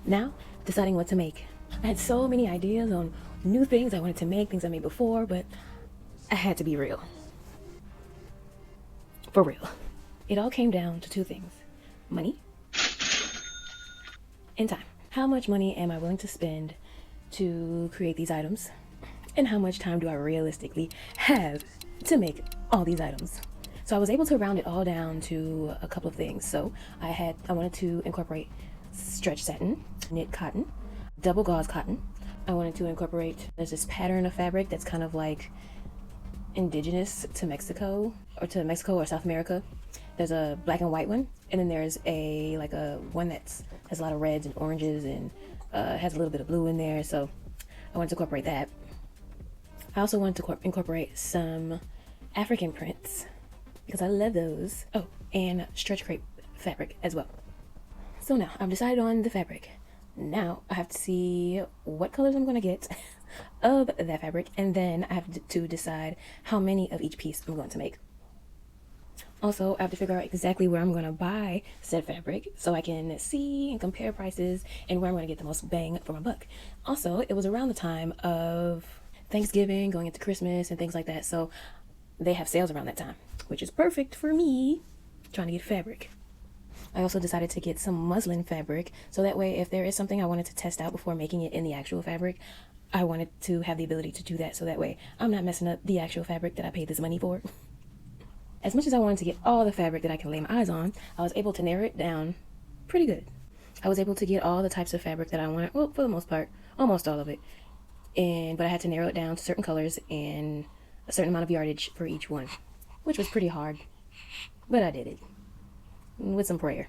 Now, deciding what to make. I had so many ideas on new things I wanted to make, things I made before, but I had to be real. For real. It all came down to two things: money and time. How much money am I willing to spend to create these items? And how much time do I realistically have to make all these items? So I was able to round it all down to a couple of things. So I wanted to incorporate stretch satin, knit cotton, double gauze cotton. I wanted to incorporate, there's this pattern of fabric that's kind of like indigenous to Mexico or South America. There's a black and white one, and then there's a one that's has a lot of reds and oranges and has a little bit of blue in there. So I wanted to incorporate that. I also wanted to incorporate some African prints because I love those. Oh, and stretch crepe fabric as well. So now I've decided on the fabric. Now I have to see what colors I'm going to get of that fabric, and then I have to decide how many of each piece I'm going to make. Also, I have to figure out exactly where I'm going to buy said fabric so I can see and compare prices and where I'm going to get the most bang for my buck. Also, it was around the time of Thanksgiving, going into Christmas and things like that, so they have sales around that time, which is perfect for me trying to get fabric. I also decided to get some muslin fabric, so that way if there is something I wanted to test out before making it in the actual fabric, I wanted to have the ability to do that, so that way I'm not messing up the actual fabric that I paid this money for. As much as I wanted to get all the fabric that I can lay my eyes on, I was able to narrow it down pretty good. I was able to get all the types of fabric that I wanted, well, for the most part, almost all of it. But I had to narrow it down to certain colors and a certain amount of yardage for each one, which was pretty hard, but I did it with some prayer.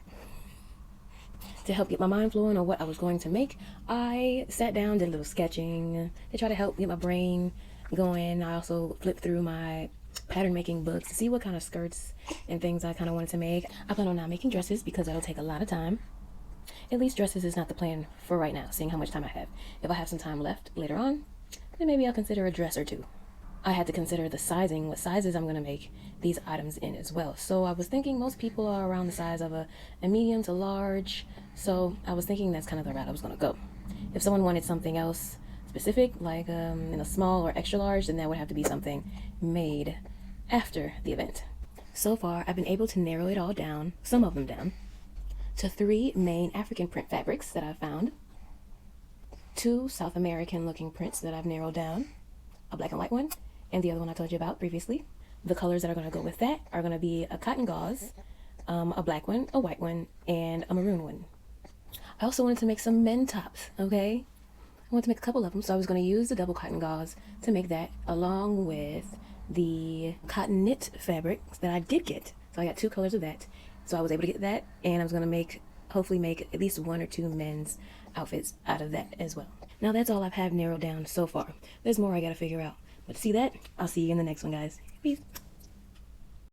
To help get my mind flowing on what I was going to make, I sat down, did a little sketching to try to help get my brain going. I also flipped through my pattern making books to see what kind of skirts and things I kind of wanted to make. I plan on not making dresses because that'll take a lot of time. At least dresses is not the plan for right now, seeing how much time I have. If I have some time left later on, then maybe I'll consider a dress or two. I had to consider the sizing, what sizes I'm going to make these items in as well. So I was thinking most people are around the size of a medium to large. So I was thinking that's kind of the route I was going to go. If someone wanted something else specific, like in a small or extra large, then that would have to be something made after the event. So far, I've been able to narrow it all down, some of them down, to 3 main African print fabrics that I've found, 2 South American looking prints that I've narrowed down, a black and white one, and the other one I told you about previously. The colors that are going to go with that are going to be a cotton gauze, a black one, a white one, and a maroon one. I also wanted to make some men tops, okay? I wanted to make a couple of them, so I was going to use the double cotton gauze to make that, along with the cotton knit fabric that I did get. So I got 2 colors of that. So I was able to get that, and I was going to hopefully make at least 1 or 2 men's outfits out of that as well. Now that's all I've had narrowed down so far. There's more I got to figure out. But to see that, I'll see you in the next one, guys. Peace.